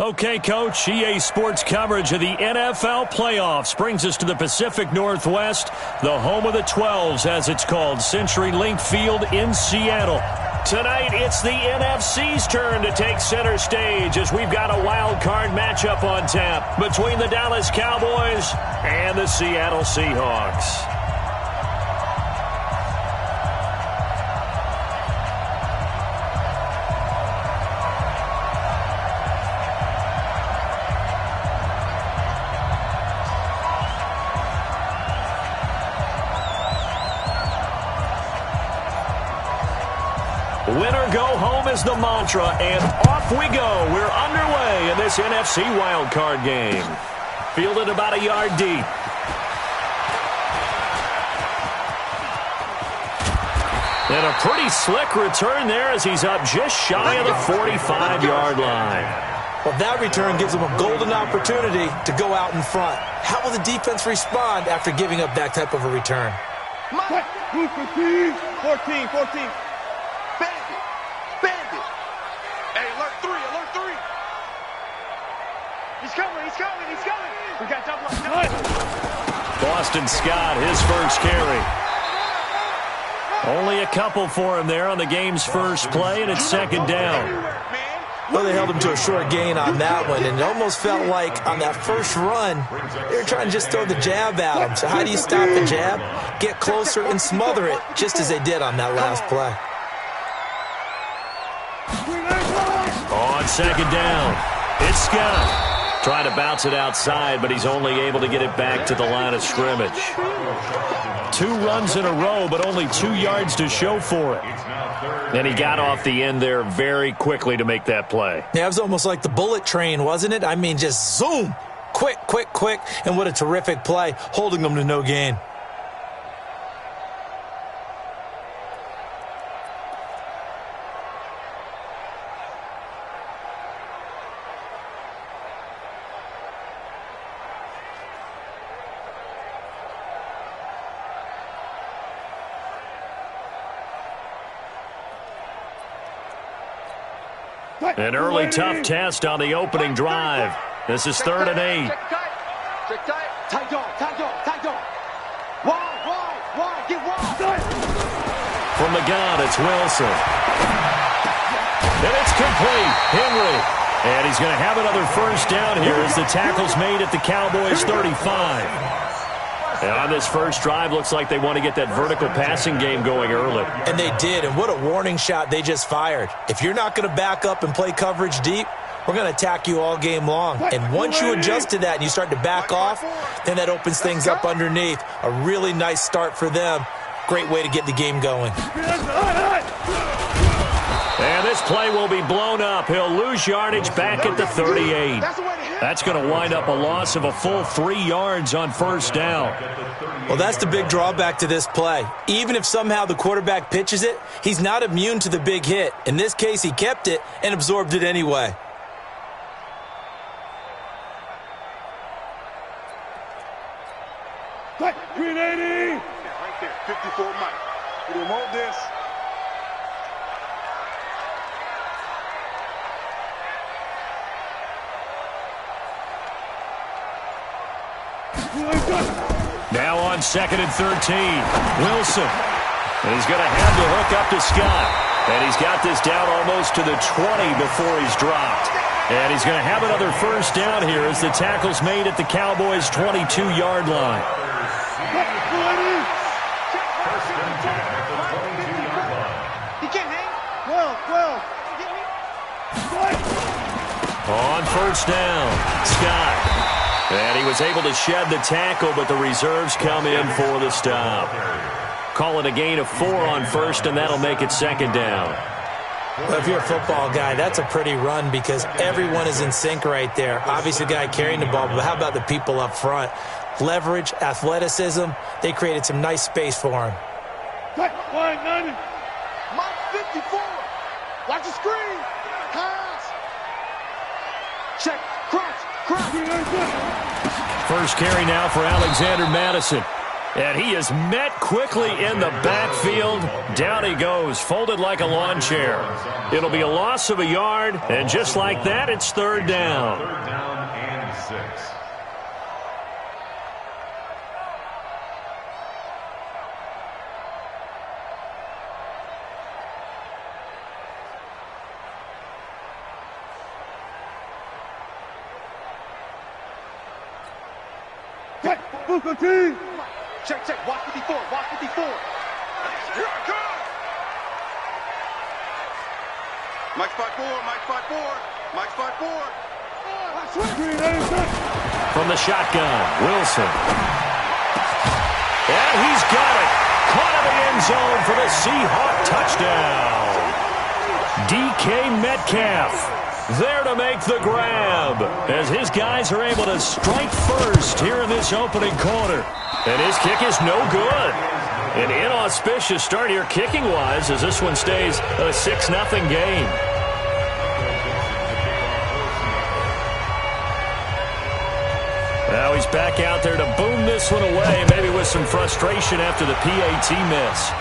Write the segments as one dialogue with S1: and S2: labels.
S1: Okay, Coach, EA Sports coverage of the NFL playoffs brings us to the Pacific Northwest, the home of the 12s, as it's called, CenturyLink Field in Seattle. Tonight, it's the NFC's turn to take center stage as we've got a wild card matchup on tap between the Dallas Cowboys and the Seattle Seahawks. Winner go home is the mantra, and off we go. We're underway in this NFC wildcard game. Fielded about a yard deep. And a pretty slick return there as he's up just shy of the 45-yard line.
S2: Well, that return gives him a golden opportunity to go out in front. How will the defense respond after giving up that type of a return?
S3: 14. Bandit. Hey, alert three. He's coming. We got double up.
S1: Boston Scott, his first carry. Only a couple for him there on the game's first play, and it's second down.
S2: Well, they held him to a short gain on that one, and it almost felt like on that first run, they were trying to just throw the jab at him. So how do you stop the jab? Get closer and smother it, just as they did on that last play.
S1: On second down, it's Scott. Trying to bounce it outside, but he's only able to get it back to the line of scrimmage. 2 runs in a row, but only 2 yards to show for it. And he got off the end there very quickly to make that play.
S2: Yeah, it was almost like the bullet train, wasn't it? I mean, just zoom. Quick. And what a terrific play, holding them to no gain.
S1: An early tough test on the opening drive. This is 3rd and 8.
S3: Check tight. Tight dog. Wide. Get wide.
S1: From the gun, it's Wilson. And it's complete. Henry. And he's going to have another first down here as the tackle's made at the Cowboys' 35. And on this first drive, looks like they want to get that vertical passing game going early.
S2: And they did, and what a warning shot they just fired. If you're not going to back up and play coverage deep, we're going to attack you all game long. And once you adjust to that and you start to back off, then that opens things up underneath. A really nice start for them. Great way to get the game going.
S1: And this play will be blown up. He'll lose yardage back at the 38. That's going to wind up a loss of a full 3 yards on first down.
S2: Well, that's the big drawback to this play. Even if somehow the quarterback pitches it, he's not immune to the big hit. In this case, he kept it and absorbed it anyway.
S3: Right, 380. Right there, 54 Mike. We remote this.
S1: Now on 2nd and 13, Wilson. And he's going to have to hook up to Scott. And he's got this down almost to the 20 before he's dropped. And he's going to have another first down here as the tackle's made at the Cowboys' 22-yard line. On first down, Scott. And he was able to shed the tackle, but the reserves come in for the stop. Call it a gain of 4 on first, and that'll make it second down.
S2: Well, if you're a football guy, that's a pretty run because everyone is in sync right there. Obviously, the guy carrying the ball, but how about the people up front? Leverage, athleticism, they created some nice space for him.
S3: Mike 54. Watch the screen. Pass. Check. Cross.
S1: First carry now for Alexander Madison. And he is met quickly in the backfield. Down he goes, folded like a lawn chair. It'll be a loss of a yard, and just like that, it's third down.
S4: Third down and 6.
S3: Check, check. Watch 54. Watch 54. Here I come. Mike spot 4. Mike spot 4. Mike spot 4.
S1: From the shotgun, Wilson. And he's got it. Caught in the end zone for the Seahawk touchdown. DK Metcalf there to make the grab as his guys are able to strike first here in this opening quarter. And his kick is no good. An inauspicious start here kicking-wise as this one stays a 6-0 game. Now he's back out there to boom this one away, maybe with some frustration after the PAT miss.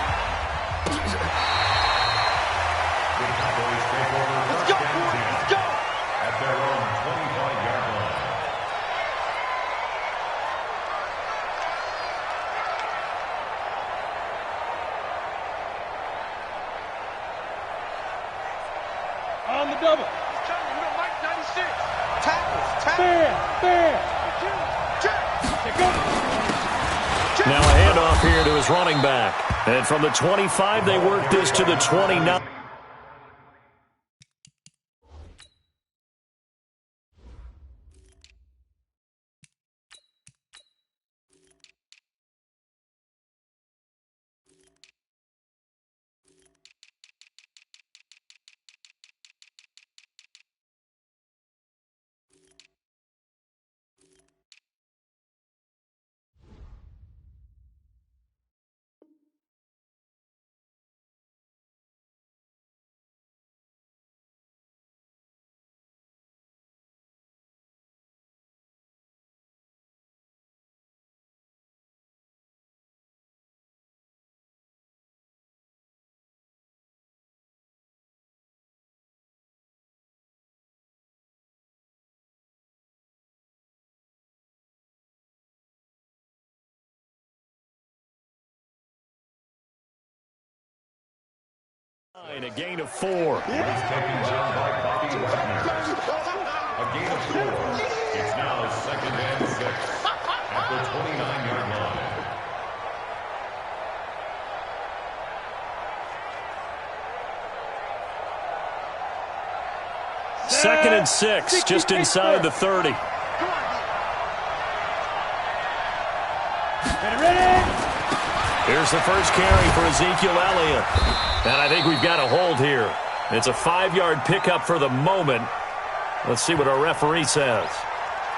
S3: On the double. Mike 96. Tackles. Fair.
S1: Now a handoff here to his running back. And from the 25, they work this to the 29. A gain of 4.
S4: He's taken down by Bobby Wagner. A gain of 4. It's now 2nd and 6 at the 29-yard line.
S1: Second and 6, just inside the 30. Here's the first carry for Ezekiel Elliott. And I think we've got a hold here. It's a 5-yard pickup for the moment. Let's see what our referee says.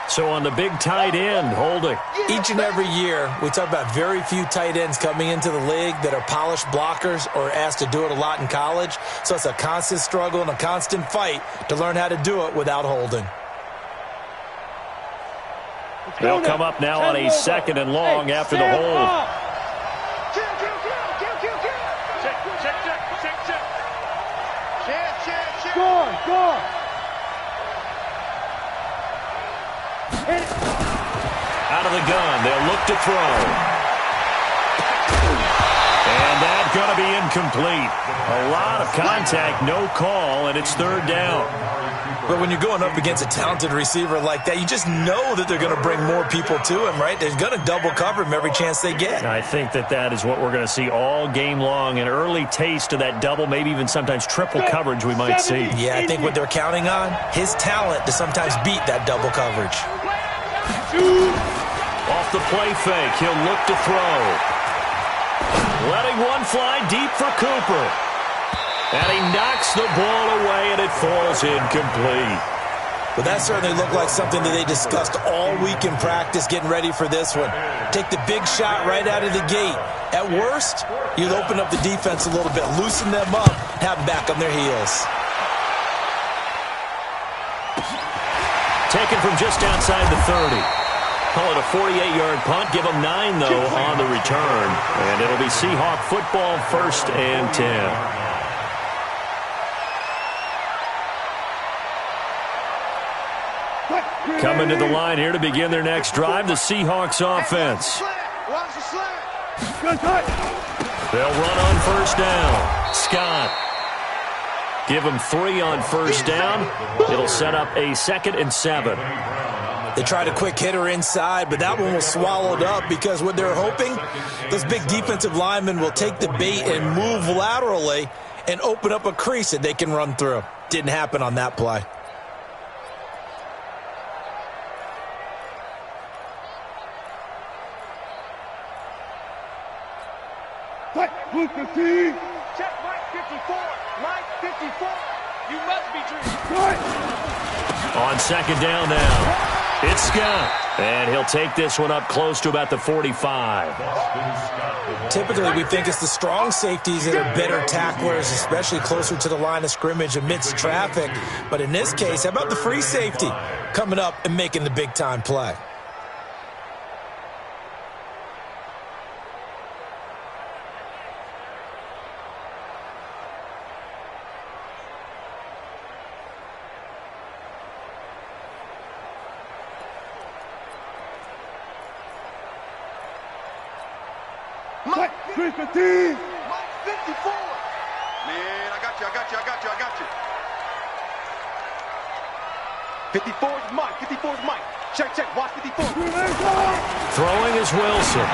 S1: So on the big tight end, holding.
S2: Each and every year, we talk about very few tight ends coming into the league that are polished blockers or asked to do it a lot in college. So it's a constant struggle and a constant fight to learn how to do it without holding.
S1: They'll come up now on a 2nd and long after the hold.
S3: Score.
S1: Out of the gun, they'll look to throw. And that's going to be incomplete. A lot of contact, no call, and it's third down.
S2: But when you're going up against a talented receiver like that, you just know that they're going to bring more people to him, right? They're going to double cover him every chance they get.
S1: I think that is what we're going to see all game long. An early taste of that double, maybe even sometimes triple coverage we might see.
S2: Yeah, I think what they're counting on, his talent to sometimes beat that double coverage.
S1: Off the play fake, he'll look to throw. Letting one fly deep for Cooper. And he knocks the ball away, and it falls incomplete.
S2: Well, that certainly looked like something that they discussed all week in practice getting ready for this one. Take the big shot right out of the gate. At worst, you'll open up the defense a little bit, loosen them up, have them back on their heels.
S1: Taken from just outside the 30. Call it a 48-yard punt. Give them 9, though, on the return. And it'll be Seahawk football, 1st and 10. Coming to the line here to begin their next drive, the Seahawks offense. They'll run on 1st down. Scott. Give them 3 on 1st down. It'll set up a 2nd and 7.
S2: They tried a quick hitter inside, but that one was swallowed up because what they're hoping, those big defensive linemen will take the bait and move laterally and open up a crease that they can run through. Didn't happen on that play.
S3: Check Mike 54. Mike 54. You must be dreaming.
S1: On 2nd down now, it's Scott. And he'll take this one up close to about the 45.
S2: Typically, we think it's the strong safeties that are better tacklers, especially closer to the line of scrimmage amidst traffic. But in this case, how about the free safety coming up and making the big-time play?
S3: Mike 54. Man, I got you. 54 is Mike. 54 is Mike. Check. Watch 54.
S1: Throwing is Wilson.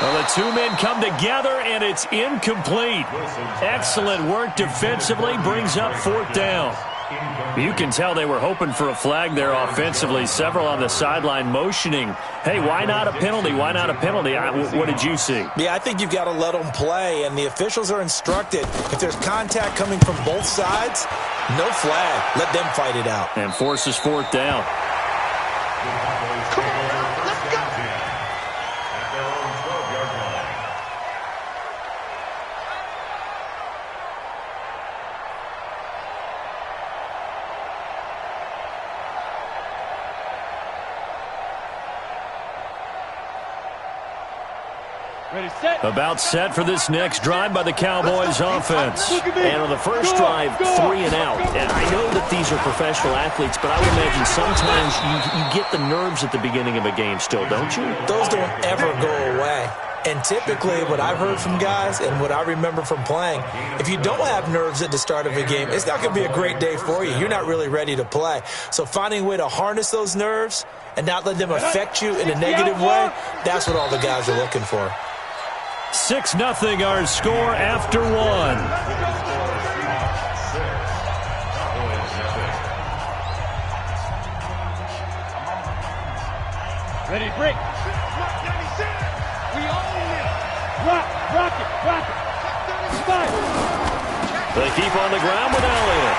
S1: Well, the 2 men come together, and it's incomplete. Excellent work defensively. Brings up 4th down. You can tell they were hoping for a flag there offensively. Several on the sideline motioning, hey, why not a penalty? Why not a penalty? What did you see?
S2: Yeah, I think you've got to let them play, and the officials are instructed. If there's contact coming from both sides, no flag. Let them fight it out.
S1: And forces 4th down.
S3: Come on, let's go.
S4: At their own 12-yard line.
S3: Ready, set.
S1: About set for this next drive by the Cowboys offense. And on the first drive, 3 and out. And I know that these are professional athletes, but I would imagine sometimes you get the nerves at the beginning of a game still, don't you?
S2: Those don't ever go away. And typically, what I've heard from guys and what I remember from playing, if you don't have nerves at the start of a game, it's not going to be a great day for you. You're not really ready to play. So finding a way to harness those nerves and not let them affect you in a negative way, that's what all the guys are looking for.
S1: 6-0 our score after 1.
S3: Ready, break. We own it. Rock it. Spot.
S1: They keep on the ground with Elliott.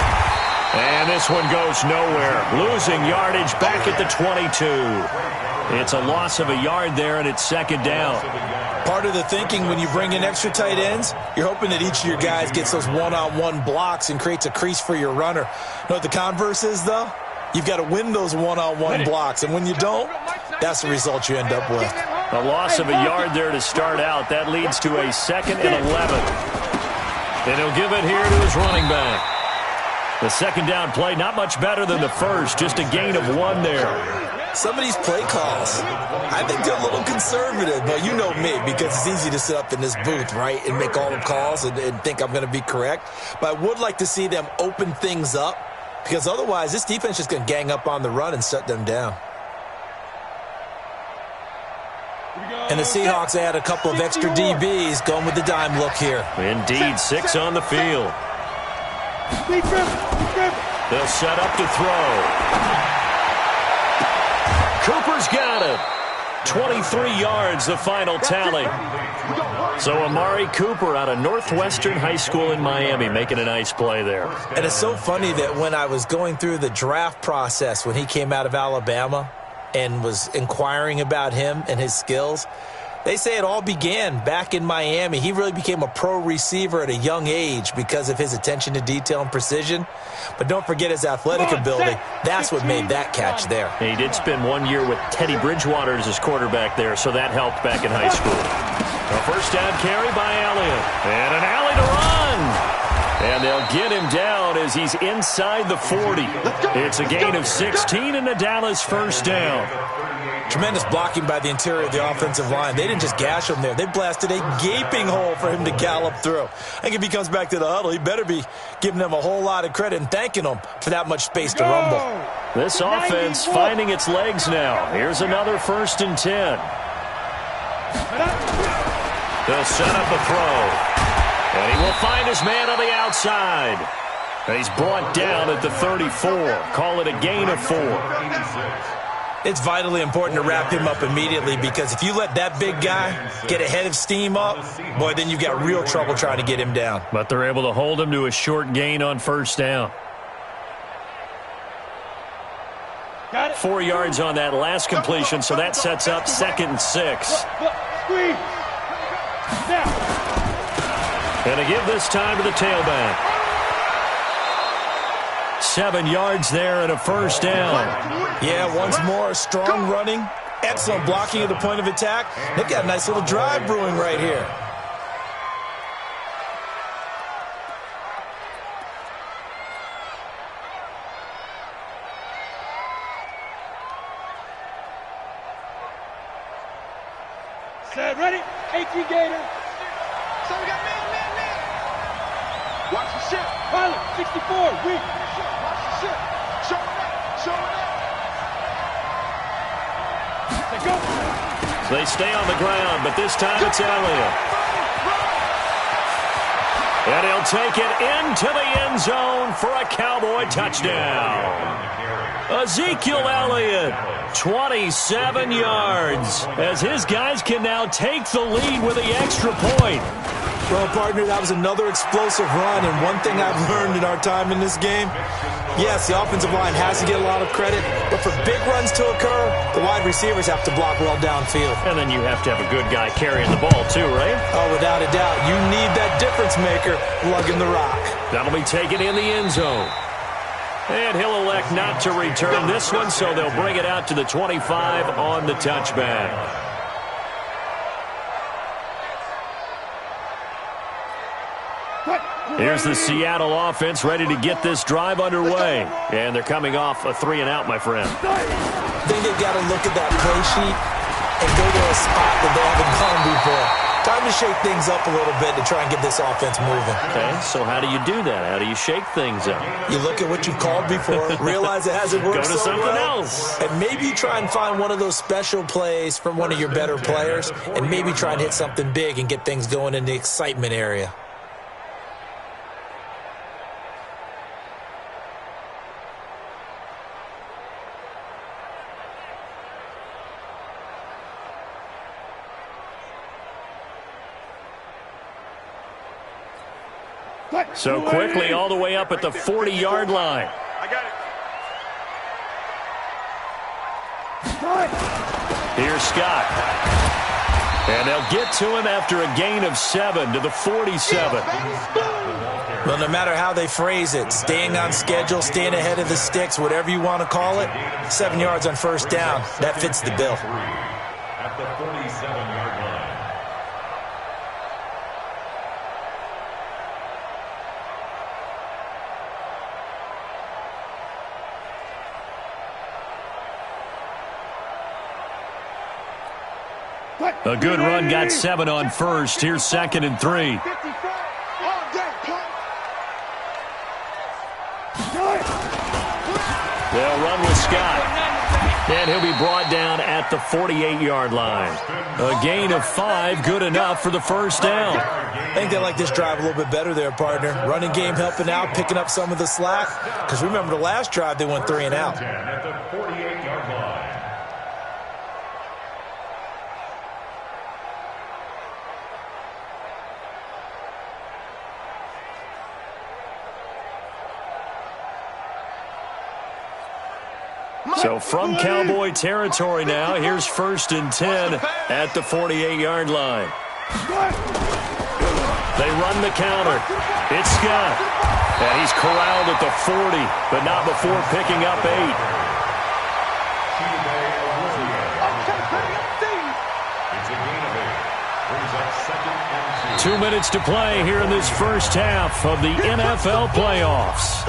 S1: And this one goes nowhere. Losing yardage back at the 22. It's a loss of a yard there, and it's 2nd down.
S2: Part of the thinking when you bring in extra tight ends, you're hoping that each of your guys gets those one-on-one blocks and creates a crease for your runner. You know what the converse is, though? You've got to win those one-on-one blocks, and when you don't, that's the result you end up with.
S1: A loss of a yard there to start out. That leads to a 2nd and 11. And he'll give it here to his running back. The 2nd down play, not much better than the first, just a gain of 1 there.
S2: Some of these play calls, I think they're a little conservative, but you know me, because it's easy to sit up in this booth, right, and make all the calls and think I'm going to be correct. But I would like to see them open things up, because otherwise this defense is going to gang up on the run and shut them down. And the Seahawks add a couple of extra DBs going with the dime look here.
S1: Indeed, 6 on the field. They'll set up to throw. Cooper's got it. 23 yards, the final tally. So Amari Cooper out of Northwestern High School in Miami making a nice play there.
S2: And it's so funny that when I was going through the draft process when he came out of Alabama and was inquiring about him and his skills, They say it all began back in Miami. He really became a pro receiver at a young age because of his attention to detail and precision. But don't forget his athletic ability. That's what made that catch there.
S1: He did spend 1 year with Teddy Bridgewater as his quarterback there, so that helped back in high school. A first down carry by Elliott. And an alley to run. And they'll get him down as he's inside the 40. It's a gain of 16 and a Dallas first down.
S2: Tremendous blocking by the interior of the offensive line. They didn't just gash him there. They blasted a gaping hole for him to gallop through. I think if he comes back to the huddle, he better be giving them a whole lot of credit and thanking them for that much space to rumble.
S1: This offense finding its legs now. Here's another 1st and 10. They'll set up a throw. And he will find his man on the outside. And he's brought down at the 34. Call it a gain of 4.
S2: It's vitally important to wrap him up immediately because if you let that big guy get a head of steam up, boy, then you've got real trouble trying to get him down.
S1: But they're able to hold him to a short gain on first down. 4 yards on that last completion, so that sets up 2nd and 6. And to give this time to the tailback. 7 yards there and a first down.
S2: Yeah, once more, strong running, excellent blocking at the point of attack. They've got a nice little drive brewing right here.
S3: Set, ready? 18 Gator. So we got man. Watch the ship. Pilot, 64, weak. Watch the ship. Show it up. Let's go.
S1: So they stay on the ground, but this time it's Elliott. And he'll take it into the end zone for a Cowboy touchdown. Ezekiel Elliott, 27 yards, as his guys can now take the lead with the extra point.
S2: Well, partner, that was another explosive run, and one thing I've learned in our time in this game, yes, the offensive line has to get a lot of credit, but for big runs to occur, the wide receivers have to block well downfield.
S1: And then you have to have a good guy carrying the ball too, right?
S2: Oh, without a doubt. You need that difference maker lugging the rock.
S1: That'll be taken in the end zone. And he'll elect not to return this one, so they'll bring it out to the 25 on the touchback. Here's the Seattle offense ready to get this drive underway. And they're coming off a 3-and-out, my friend.
S2: I think they've got to look at that play sheet and go to a spot that they haven't gone before. Time to shake things up a little bit to try and get this offense moving.
S1: Okay, so how do you do that? How do you shake things up?
S2: You look at what you've called before, realize it hasn't worked
S1: Go to
S2: so
S1: something
S2: well,
S1: else.
S2: and maybe try and find one of those special plays from one of your better players, and maybe try and hit something big and get things going in the excitement area.
S1: So quickly all the way up at the 40-yard line.
S3: I got it.
S1: Here's Scott. And they'll get to him after a gain of 7 to the 47.
S2: Well, no matter how they phrase it, staying on schedule, staying ahead of the sticks, whatever you want to call it, 7 yards on first down, that fits the bill.
S4: At the 47-yard line.
S1: A good run got 7 on first. Here's 2nd and 3. They'll run with Scott. And he'll be brought down at the 48-yard line. A gain of 5, good enough for the first down.
S2: I think they like this drive a little bit better there, partner. Running game helping out, picking up some of the slack. Because remember the last drive, they went 3-and-out.
S4: At the 48-yard line.
S1: So from Cowboy territory now, here's 1st and 10 at the 48-yard line. They run the counter. It's Scott. And he's corralled at the 40, but not before picking up 8.
S4: It's a gain of 8. Brings up 2nd and 2.
S1: 2 minutes to play here in this first half of the NFL playoffs.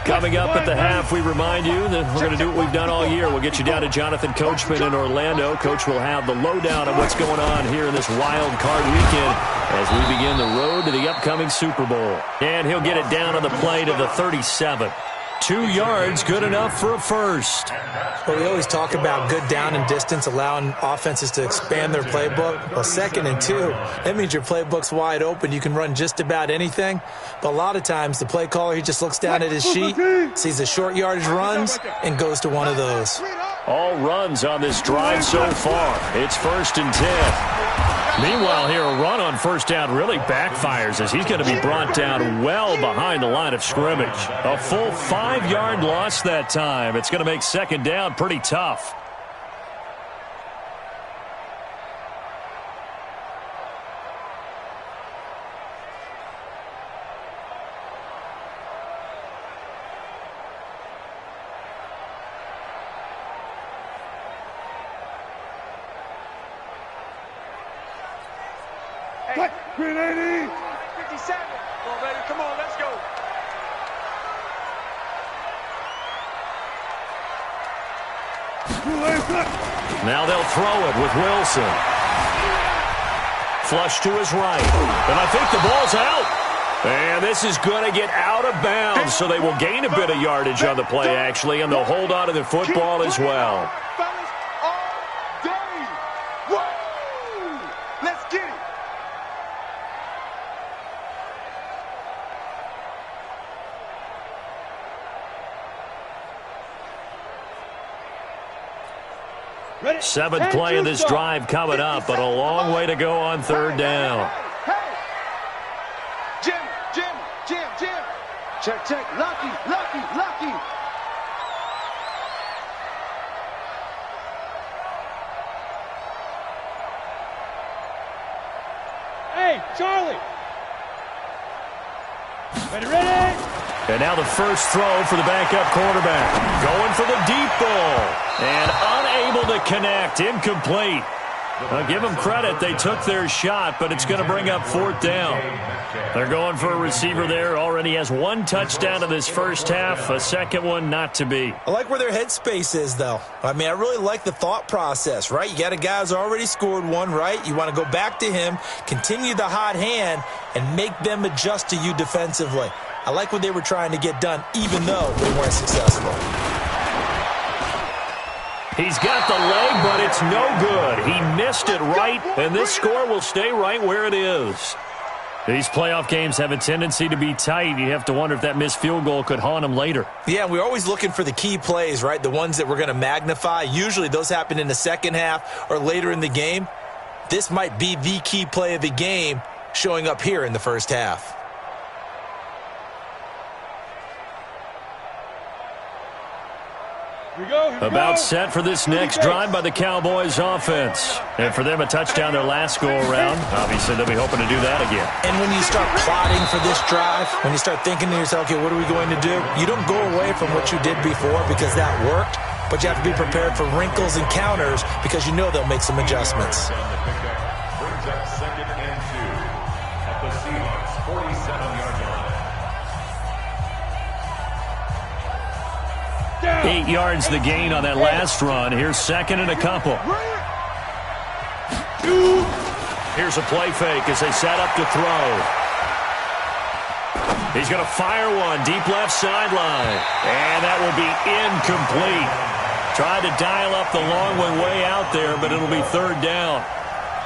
S1: Coming up at the half, we remind you that we're going to do what we've done all year. We'll get you down to Jonathan Coachman in Orlando. Coach will have the lowdown on what's going on here in this wild card weekend as we begin the road to the upcoming Super Bowl. And he'll get it down on the play to the 37. 2 yards, good enough for a first.
S2: Well, we always talk about good down and distance, allowing offenses to expand their playbook. Well, 2nd and 2, that means your playbook's wide open. You can run just about anything. But a lot of times, the play caller, he just looks down at his sheet, sees the short yardage runs, and goes to one of those.
S1: All runs on this drive so far. It's 1st and 10. Meanwhile, here, a run on first down really backfires as he's going to be brought down well behind the line of scrimmage. A full 5-yard loss that time. It's going to make 2nd down pretty tough.
S3: Green 80.
S5: 57. Come on, baby. Come on, let's go.
S1: Now they'll throw it with Wilson. Flush to his right. And I think the ball's out. And this is going to get out of bounds, so they will gain a bit of yardage on the play, actually, and they'll hold on to the football as well. Seventh play of this drive coming up, but a long way to go on 3rd down.
S5: Jim. Check. Lucky.
S3: Hey, Charlie. Ready.
S1: And now the first throw for the backup quarterback. Going for the deep ball. And unable to connect. Incomplete. I'll give them credit. They took their shot, but it's going to bring up 4th down. They're going for a receiver there. Already has 1 touchdown in this first half. A second one not to be.
S2: I like where their headspace is, though. I mean, I really like the thought process, right? You got a guy who's already scored 1, right? You want to go back to him, continue the hot hand, and make them adjust to you defensively. I like what they were trying to get done, even though they weren't successful.
S1: He's got the leg, but it's no good. He missed it right, and this score will stay right where it is. These playoff games have a tendency to be tight. You have to wonder if that missed field goal could haunt him later.
S2: Yeah, we're always looking for the key plays, right? The ones that we're going to magnify. Usually those happen in the second half or later in the game. This might be the key play of the game showing up here in the first half.
S1: About set for this next drive by the Cowboys offense. And for them, a touchdown their last go-around. Obviously, they'll be hoping to do that again.
S2: And when you start plotting for this drive, when you start thinking to yourself, okay, what are we going to do? You don't go away from what you did before because that worked, but you have to be prepared for wrinkles and counters because you know they'll make some adjustments.
S4: Brings up 2nd and 2 at the Seahawks 47-yard line.
S1: 8 yards the gain on that last run. Here's 2nd and a couple. Here's a play fake as they set up to throw. He's going to fire one deep left sideline. And that will be incomplete. Tried to dial up the long one way out there, but it'll be 3rd down.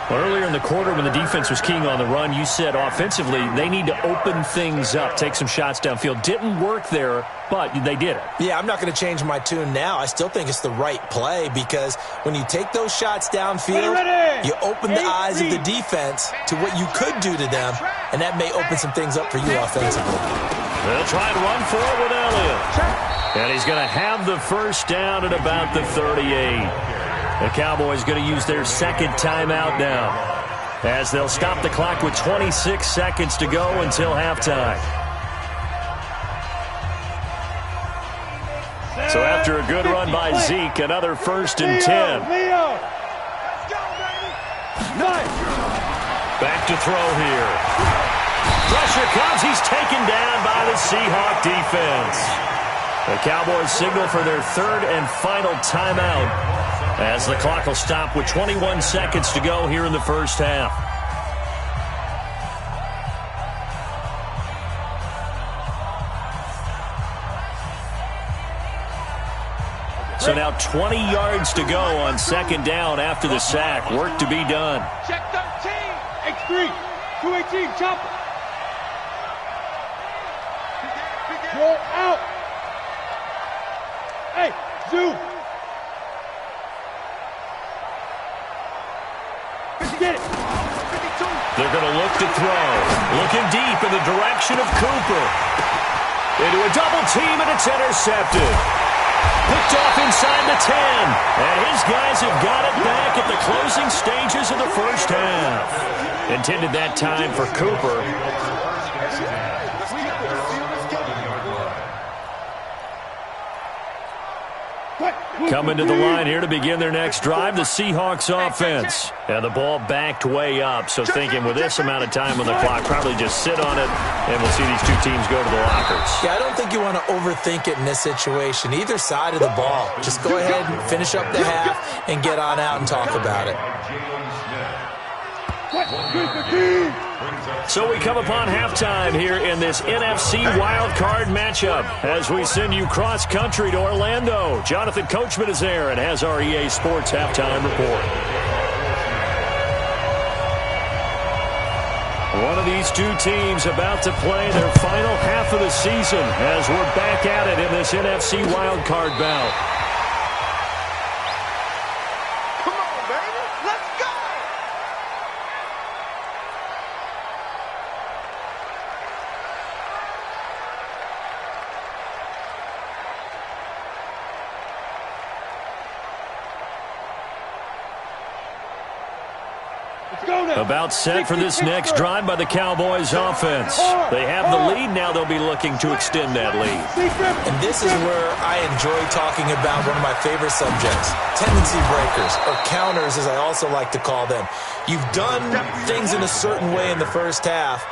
S1: Well, earlier in the quarter when the defense was keying on the run, you said offensively they need to open things up, take some shots downfield. Didn't work there, but they did it.
S2: Yeah, I'm not going to change my tune now. I still think it's the right play because when you take those shots downfield, You open the eyes of the defense to what you could do to them, and that may open some things up for you offensively.
S1: They'll try and run for it with Elliott. And he's going to have the first down at about the 38. The Cowboys going to use their second timeout now, as they'll stop the clock with 26 seconds to go until halftime. So after a good run by Zeke, another 1st and 10. Back to throw here. Pressure comes. He's taken down by the Seahawks defense. The Cowboys signal for their 3rd and final timeout, as the clock will stop with 21 seconds to go here in the first half. So now 20 yards to go on 2nd down after the sack. Work to be done.
S3: Check 13. X3. 218. Chopper. Roll out. Hey, Zoo. Get it. 52.
S1: They're going to look to throw. Looking deep in the direction of Cooper. Into a double team, and it's intercepted. Picked off inside the 10. And his guys have got it back at the closing stages of the first half. Intended that time for Cooper. Coming to the line here to begin their next drive, the Seahawks offense. And the ball backed way up, so thinking with this amount of time on the clock, probably just sit on it, and we'll see these two teams go to the lockers.
S2: Yeah, I don't think you want to overthink it in this situation. Either side of the ball. Just go ahead and finish up the half and get on out and talk about it.
S1: So we come upon halftime here in this NFC wildcard matchup as we send you cross-country to Orlando. Jonathan Coachman is there and has our EA Sports halftime report. One of these two teams about to play their final half of the season as we're back at it in this NFC wildcard bout. About set for this next drive by the Cowboys offense. They have the lead now. They'll be looking to extend that lead.
S2: And this is where I enjoy talking about one of my favorite subjects, tendency breakers, or counters as I also like to call them. You've done things in a certain way in the first half,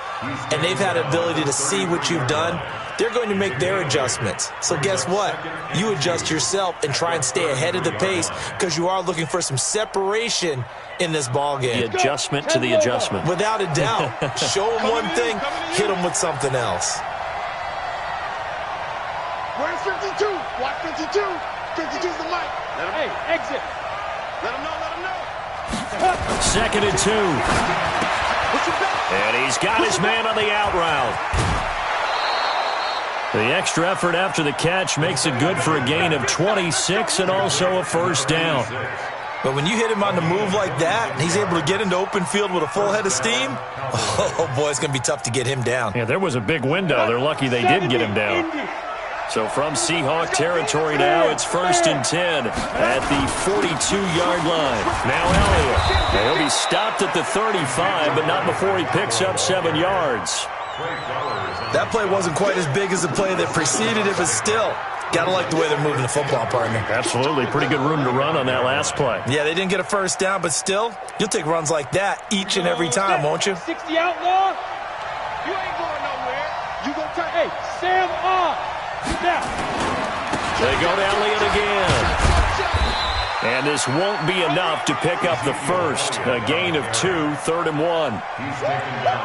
S2: and they've had ability to see what you've done. They're going to make their adjustments. So guess what? You adjust yourself and try and stay ahead of the pace because you are looking for some separation in this ball game.
S1: The adjustment to the adjustment.
S2: Without a doubt. Show them one thing, hit them with something else.
S3: Where's 52? Watch 52. 52's the mic. Hey, exit. Let him know.
S1: 2nd and 2. And he's got his man on the out route. The extra effort after the catch makes it good for a gain of 26 and also a first down.
S2: But when you hit him on the move like that, and he's able to get into open field with a full head of steam, oh boy, it's going to be tough to get him down.
S1: Yeah, there was a big window. They're lucky they did get him down. So from Seahawk territory now, it's 1st and 10 at the 42-yard line. Now Elliott. He'll be stopped at the 35, but not before he picks up 7 yards.
S2: That play wasn't quite as big as the play that preceded it, but still, got to like the way they're moving the football, partner.
S1: Absolutely. Pretty good room to run on that last play.
S2: Yeah, they didn't get a first down, but still, you'll take runs like that each and every time, won't you?
S3: 60 outlaw. You ain't going nowhere. You gonna turn. Hey, Sam off. Now.
S1: They go to Elliott again. And this won't be enough to pick up the first. A gain of 2, 3rd and 1.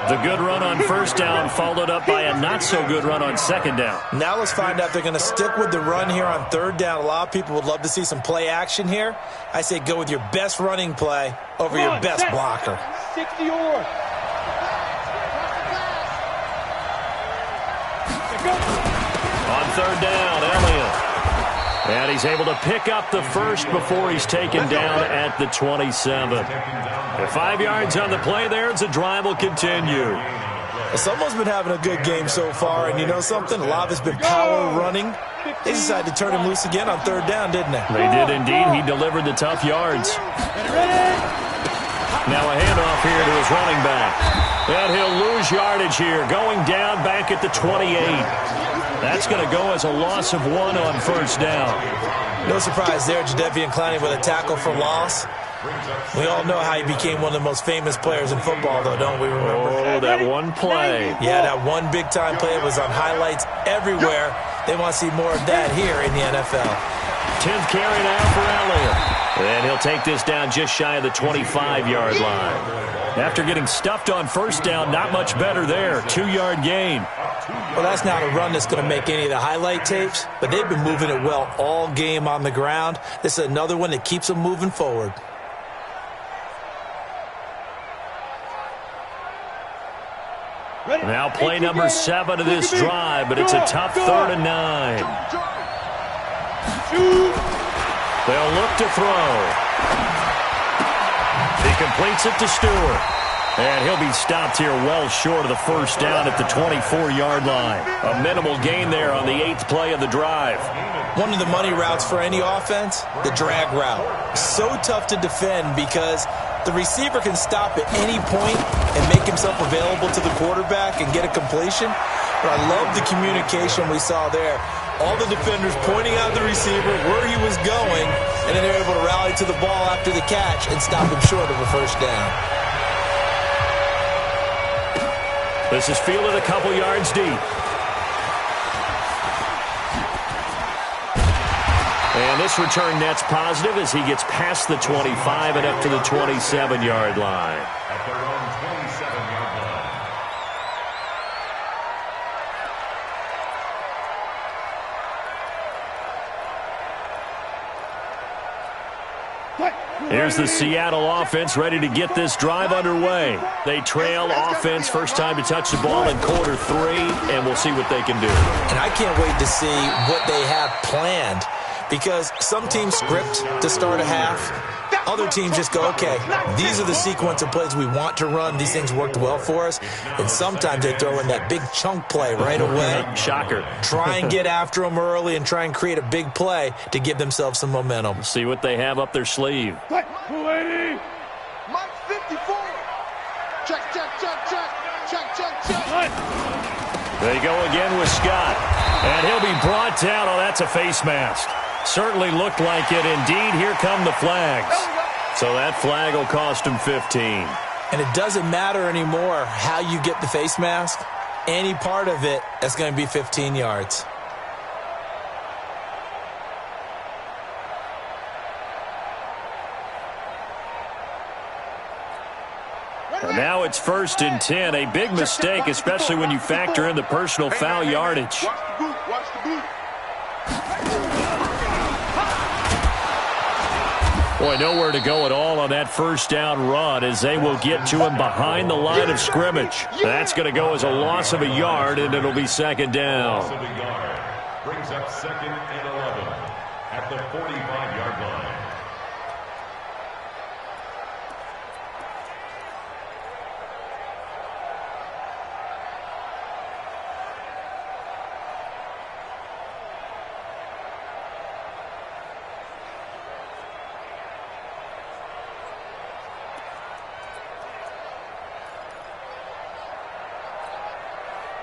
S1: The good run on first down followed up by a not-so-good run on 2nd down.
S2: Now let's find out if they're going to stick with the run here on 3rd down. A lot of people would love to see some play action here. I say go with your best running play over your best blocker.
S3: 60 or.
S1: On 3rd down, Elliott. And he's able to pick up the first before he's taken down at the 27. And 5 yards on the play there as the drive will continue.
S2: Well, someone's been having a good game so far, and you know something? A lot of it's been power running. They decided to turn him loose again on 3rd down, didn't they?
S1: They did indeed. He delivered the tough yards. Now a handoff here to his running back. And he'll lose yardage here, going down back at the 28. That's going to go as a loss of 1 on 1st down.
S2: No surprise there, Jadeveon Clowney with a tackle for loss. We all know how he became one of the most famous players in football, though, don't we remember?
S1: Oh, that one play.
S2: Yeah, that one big-time play was on highlights everywhere. They want to see more of that here in the NFL.
S1: 10th carry now for Elliott. And he'll take this down just shy of the 25-yard line. After getting stuffed on 1st down, not much better there. 2-yard gain.
S2: Well, that's not a run that's going to make any of the highlight tapes, but they've been moving it well all game on the ground. This is another one that keeps them moving forward.
S1: Now play number 7 of this drive, but it's a tough 3rd and 9. They'll look to throw. He completes it to Stewart. And he'll be stopped here well short of the 1st down at the 24-yard line. A minimal gain there on the 8th play of the drive.
S2: One of the money routes for any offense, the drag route. So tough to defend because the receiver can stop at any point and make himself available to the quarterback and get a completion. But I love the communication we saw there. All the defenders pointing out the receiver, where he was going, and then they're able to rally to the ball after the catch and stop him short of a 1st down.
S1: This is fielded a couple yards deep. And this return net's positive as he gets past the 25 and up to the 27-yard line.
S4: At their own 27-yard line.
S1: Here's the Seattle offense ready to get this drive underway. They trail offense, first time to touch the ball in quarter 3, and we'll see what they can do.
S2: And I can't wait to see what they have planned because some teams script to start a half. Other teams just go, okay, these are the sequence of plays we want to run. These things worked well for us. And sometimes they throw in that big chunk play right away.
S1: Shocker.
S2: Try and get after them early and try and create a big play to give themselves some momentum.
S1: See what they have up their sleeve.
S3: 280.
S5: Mike 54. Check, check, check, check. Check, check, check.
S1: They go again with Scott. And he'll be brought down. Oh, that's a face mask. Certainly looked like it. Indeed, here come the flags. So that flag will cost him 15.
S2: And it doesn't matter anymore how you get the face mask. Any part of it, that's going to be 15 yards.
S1: And now it's 1st and 10. A big mistake, especially when you factor in the personal foul yardage.
S5: Watch the boot, watch the boot.
S1: Boy, nowhere to go at all on that 1st down run as they will get to him behind the line of scrimmage. That's going to go as a loss of a yard, and it'll be 2nd down.
S4: Loss of a yard. Brings up 2nd and 11 at the 45-yard line.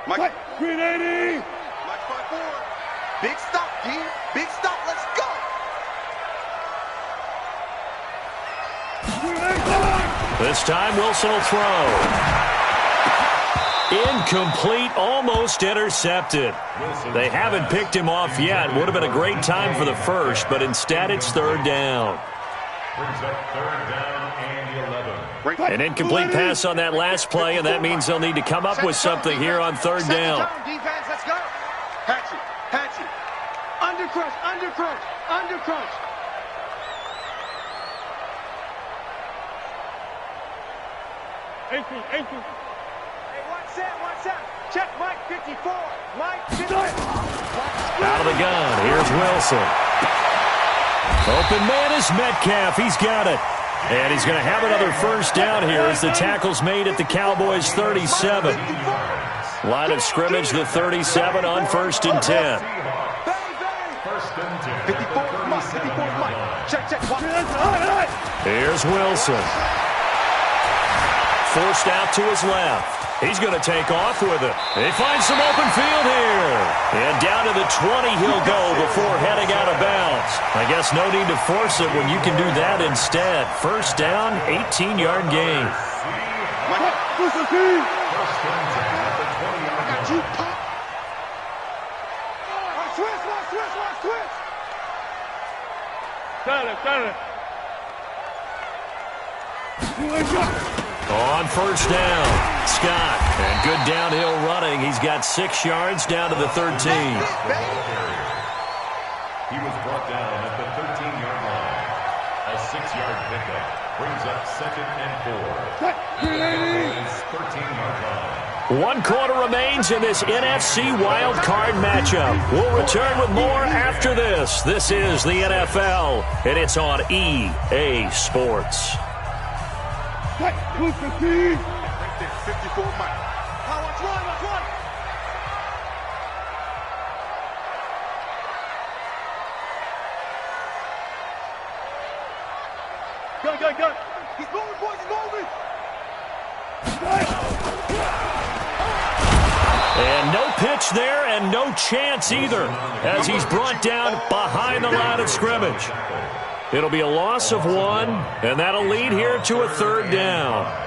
S3: Mike 380.
S5: Mike 54. Big stop, D. Big stop. Let's go.
S1: This time Wilson will throw. Incomplete, almost intercepted. They haven't picked him off yet. Would have been a great time for the first, but instead it's 3rd down.
S4: Brings up 3rd down and 11.
S1: An incomplete pass on that last play, and that means they'll need to come up with something here on 3rd down.
S5: Defense, let's go. Hatchet, hatchet. Under crunch, under crunch, under crunch.
S3: 18.
S5: Hey, what's that? Check Mike 54. Mike 54.
S1: Out of the gun, here's Wilson. Open man is Metcalf. He's got it. And he's going to have another first down here as the tackle's made at the Cowboys' 37. Line of scrimmage, the 37 on 1st and 10.
S5: 54 Mike. Check.
S1: Here's Wilson. Forced out to his left. He's going to take off with it. He finds some open field here. And down to the 20 he'll go before heading out of bounds. I guess no need to force it when you can do that instead. First down, 18-yard gain. On first down, Scott. And good downhill running. He's got 6 yards down to the 13.
S4: He was brought down at the 13-yard line. A 6-yard pickup brings up 2nd and 4. 13-yard line.
S1: 1 quarter remains in this NFC wild card matchup. We'll return with more after this. This is the NFL, and it's on EA Sports.
S5: 54 Mike. Let's run. Go. He's moving, boys. He's moving.
S1: And no pitch there and no chance either as he's brought down behind the line of scrimmage. It'll be a loss of 1, and that'll lead here to a 3rd down.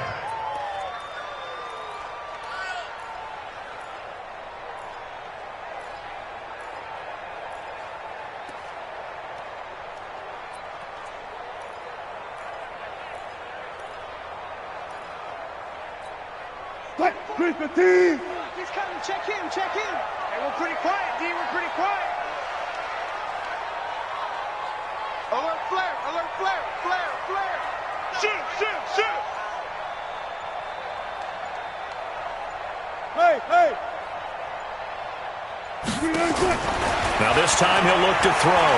S5: The team. He's coming. Check him. Hey, we're pretty quiet, D. We're pretty quiet. Alert flare. Shoot. Hey.
S1: Now this time he'll look to throw.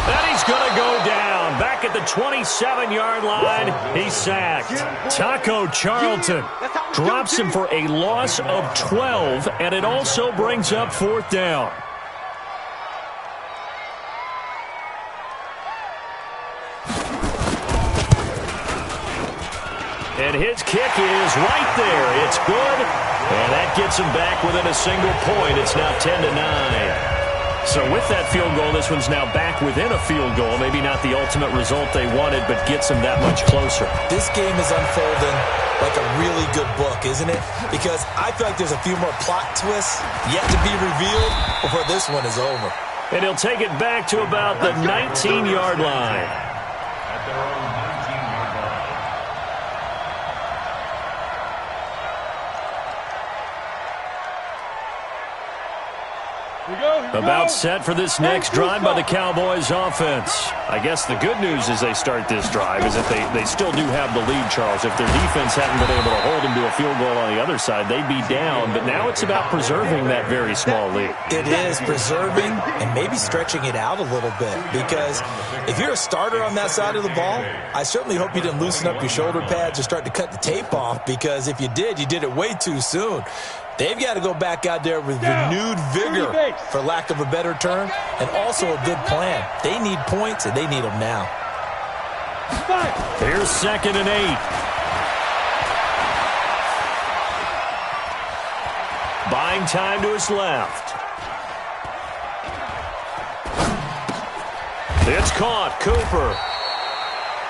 S1: And he's going to go down. Back at the 27-yard line, he's sacked. Taco Charlton drops him for a loss of 12, and it also brings up 4th down. And his kick is right there. It's good, and that gets him back within a single point. It's now 10-9. So with that field goal, this one's now back within a field goal. Maybe not the ultimate result they wanted, but gets them that much closer.
S2: This game is unfolding like a really good book, isn't it? Because I feel like there's a few more plot twists yet to be revealed before this one is over.
S1: And he'll take it back to about the 19-yard line.
S4: At their own 19-yard line.
S1: About set for this next drive by the Cowboys offense. I guess the good news as they start this drive is that they still do have the lead, Charles. If their defense hadn't been able to hold them to a field goal on the other side, they'd be down. But now it's about preserving that very small lead.
S2: It is preserving and maybe stretching it out a little bit. Because if you're a starter on that side of the ball, I certainly hope you didn't loosen up your shoulder pads or start to cut the tape off. Because if you did it way too soon. They've got to go back out there with renewed vigor, for lack of a better term, and also a good plan. They need points, and they need them now.
S1: Here's 2nd and 8. Buying time to his left. It's caught. Cooper.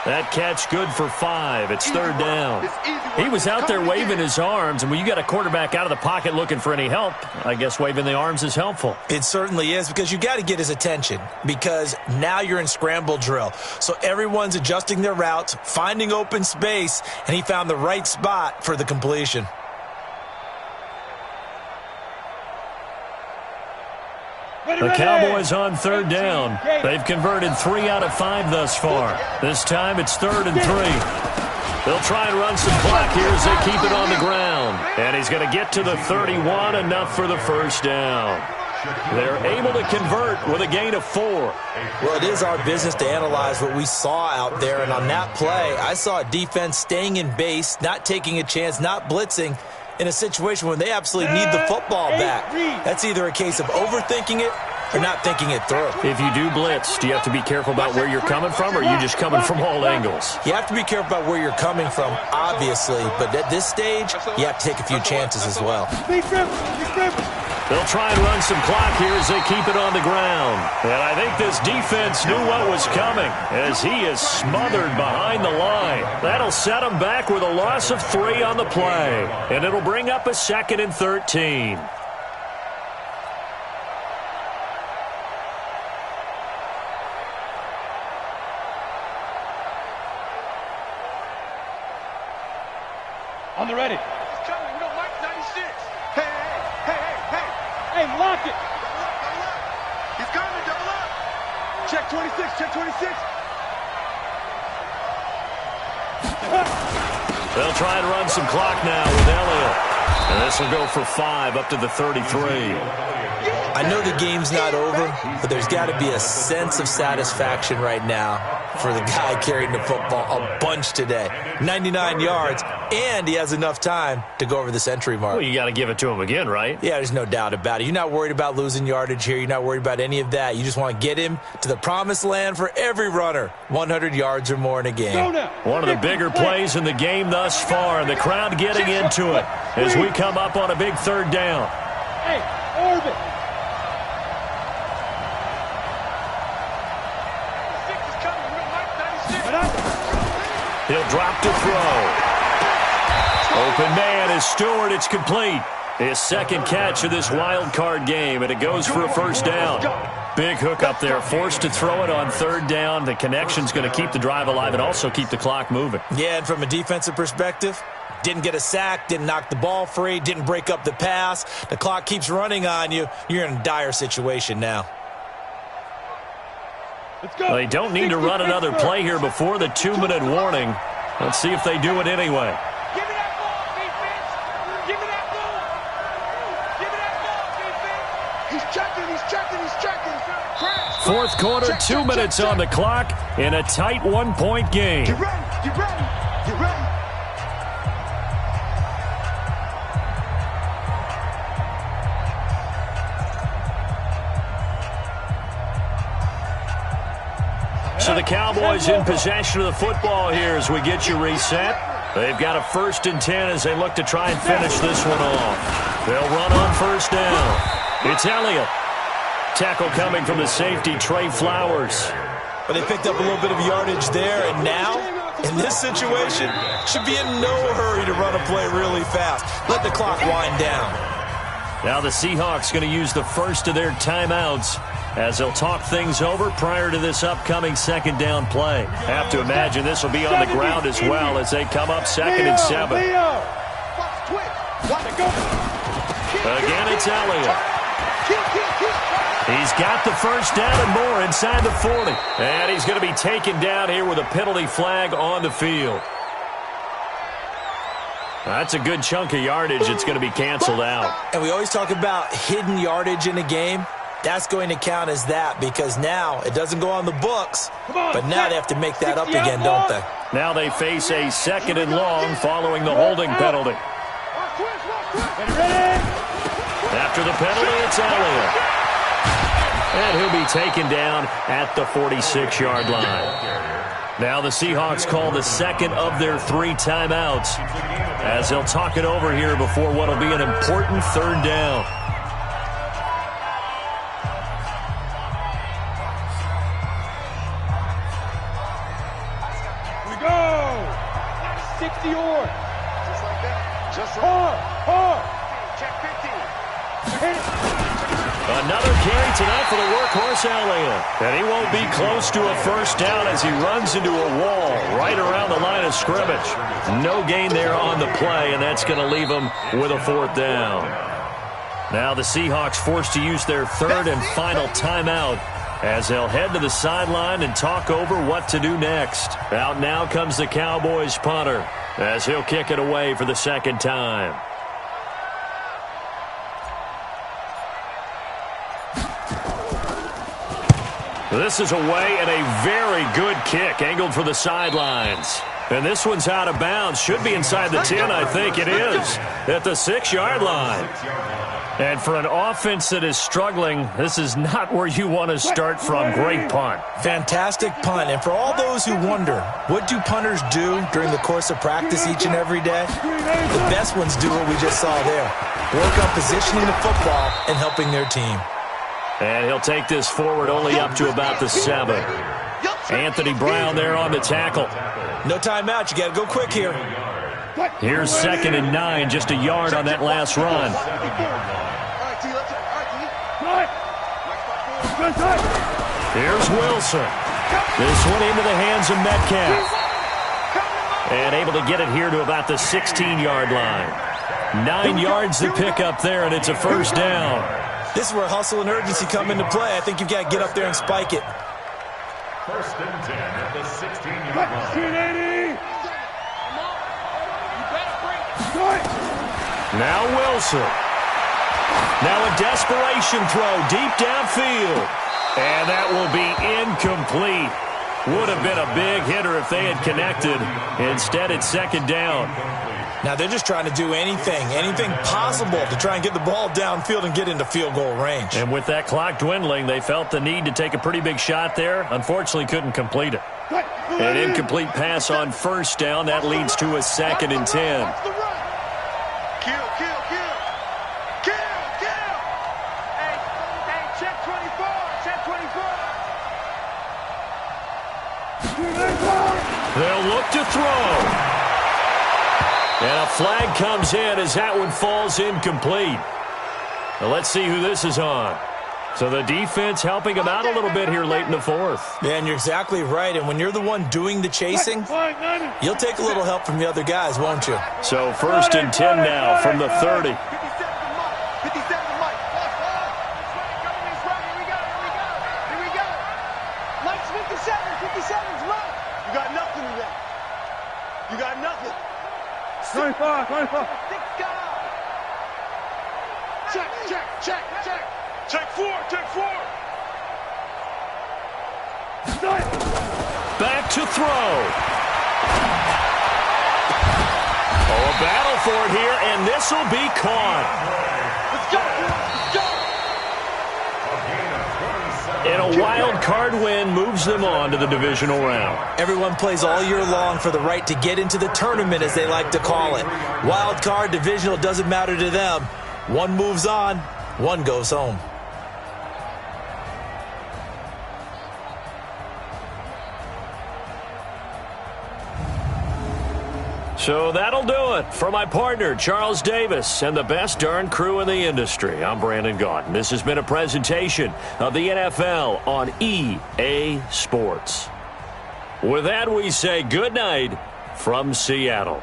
S1: That catch good for 5. It's 3rd down. He was out there waving his arms, and when you got a quarterback out of the pocket looking for any help, I guess waving the arms is helpful.
S2: It certainly is, because you got to get his attention, because now you're in scramble drill. So everyone's adjusting their routes, finding open space, and he found the right spot for the completion.
S1: The Cowboys on 3rd down. They've converted 3 out of 5 thus far. This time it's 3rd and 3. They'll try and run some clock here as they keep it on the ground. And he's going to get to the 31, enough for the first down. They're able to convert with a gain of 4.
S2: Well, it is our business to analyze what we saw out there, and on that play, I saw a defense staying in base, not taking a chance, not blitzing in a situation where they absolutely need the football back. That's either a case of overthinking it or not thinking it through.
S1: If you do blitz, do you have to be careful about where you're coming from, or are you just coming from all angles?
S2: You have to be careful about where you're coming from, obviously, but at this stage, you have to take a few chances as well.
S1: They'll try and run some clock here as they keep it on the ground. And I think this defense knew what was coming as he is smothered behind the line. That'll set him back with a loss of 3 on the play. And it'll bring up a 2nd and 13.
S3: On the ready. He's coming. We don't like 96. Hey. Hey, lock it. Double up. He's coming. Double up. Check 26. Check 26.
S1: They'll try and run some clock now with Elliott. And this will go for 5 up to the 33.
S2: I know the game's not over, but there's got to be a sense of satisfaction right now for the guy carrying the football a bunch today. 99 yards, and he has enough time to go over the century mark.
S1: Well, you got to give it to him again, right?
S2: Yeah, there's no doubt about it. You're not worried about losing yardage here. You're not worried about any of that. You just want to get him to the promised land for every runner. 100 yards or more in a game.
S1: One of the bigger plays in the game thus far, and the crowd getting into it as we come up on a big 3rd down.
S3: Hey, orbit.
S1: He'll drop to throw. Open man is Stewart. It's complete. His 2nd catch of this wild card game, and it goes for a 1st down. Big hook up there. Forced to throw it on 3rd down. The connection's going to keep the drive alive and also keep the clock moving.
S2: Yeah, and from a defensive perspective, didn't get a sack, didn't knock the ball free, didn't break up the pass. The clock keeps running on you. You're in a dire situation now.
S1: Well, they don't need to run another play here before the 2-minute warning. Let's see if they do it anyway.
S3: Give me that ball, defense. Give me that ball. Give me that ball, defense. He's checking. Crash.
S1: 4th quarter, 2 minutes on the clock in a tight 1-point game.
S3: Get ready.
S1: So the Cowboys in possession of the football here as we get you reset. They've got a 1st and 10 as they look to try and finish this one off. They'll run on 1st down. It's Elliott. Tackle coming from the safety, Trey Flowers.
S2: But they picked up a little bit of yardage there, and now, in this situation, should be in no hurry to run a play really fast. Let the clock wind down.
S1: Now the Seahawks going to use the first of their timeouts as they'll talk things over prior to this upcoming 2nd down play. Have to imagine this will be on the ground as well as they come up 2nd and 7. Again, it's Elliott. He's got the 1st down and more inside the 40. And he's going to be taken down here with a penalty flag on the field. That's a good chunk of yardage. It's going to be canceled out.
S2: And we always talk about hidden yardage in a game. That's going to count as that because now it doesn't go on the books, but now they have to make that up again, don't they?
S1: Now they face a 2nd and long following the holding penalty. After the penalty, it's Elliott. And he'll be taken down at the 46-yard line. Now the Seahawks call the 2nd of their 3 timeouts as they'll talk it over here before what will be an important 3rd down.
S3: We go! 60 or. Just like that. Just hard. Check 15.
S1: Another carry tonight for the workhorse Elliott. And he won't be close to a 1st down as he runs into a wall right around the line of scrimmage. No gain there on the play, and that's going to leave him with a 4th down. Now the Seahawks forced to use their 3rd and final timeout as they'll head to the sideline and talk over what to do next. Out now comes the Cowboys punter as he'll kick it away for the 2nd time. This is away and a very good kick, angled for the sidelines. And this one's out of bounds. Should be inside the 10, I think it is, at the 6-yard line. And for an offense that is struggling, this is not where you want to start from. Great punt.
S2: Fantastic punt. And for all those who wonder, what do punters do during the course of practice each and every day? The best ones do what we just saw there. Work on positioning the football and helping their team.
S1: And he'll take this forward only up to about the 7. Anthony Brown there on the tackle.
S2: No timeout. You got to go quick here.
S1: Here's 2nd and 9, just a yard on that last run. Here's Wilson. This one into the hands of Metcalf. And able to get it here to about the 16-yard line. 9 yards to pick up there, and it's a first down.
S2: This is where hustle and urgency come into play. I think you've got to get up there and spike it.
S4: 1st and 10 at the 16-yard line.
S1: Now Wilson. Now a desperation throw deep downfield. And that will be incomplete. Would have been a big hitter if they had connected. Instead, it's 2nd down.
S2: Now they're just trying to do anything possible to try and get the ball downfield and get into field goal range.
S1: And with that clock dwindling, they felt the need to take a pretty big shot there. Unfortunately, couldn't complete it. An incomplete pass on 1st down. That leads to a 2nd and 10. They'll look to throw. And a flag comes in as that one falls incomplete. Now let's see who this is on. So the defense helping him out a little bit here late in the 4th.
S2: Yeah, and you're exactly right. And when you're the one doing the chasing, you'll take a little help from the other guys, won't you?
S1: So 1st and 10 now from the 30.
S5: You got nothing. 25. Check 4.
S1: Back to throw. Oh, a battle for it here, and this will be caught.
S5: Let's go.
S1: And a wild card win moves them on to the divisional round.
S2: Everyone plays all year long for the right to get into the tournament, as they like to call it. Wild card, divisional, doesn't matter to them. One moves on, one goes home.
S1: So that'll do it for my partner, Charles Davis, and the best darn crew in the industry. I'm Brandon Gaudin. This has been a presentation of the NFL on EA Sports. With that, we say good night from Seattle.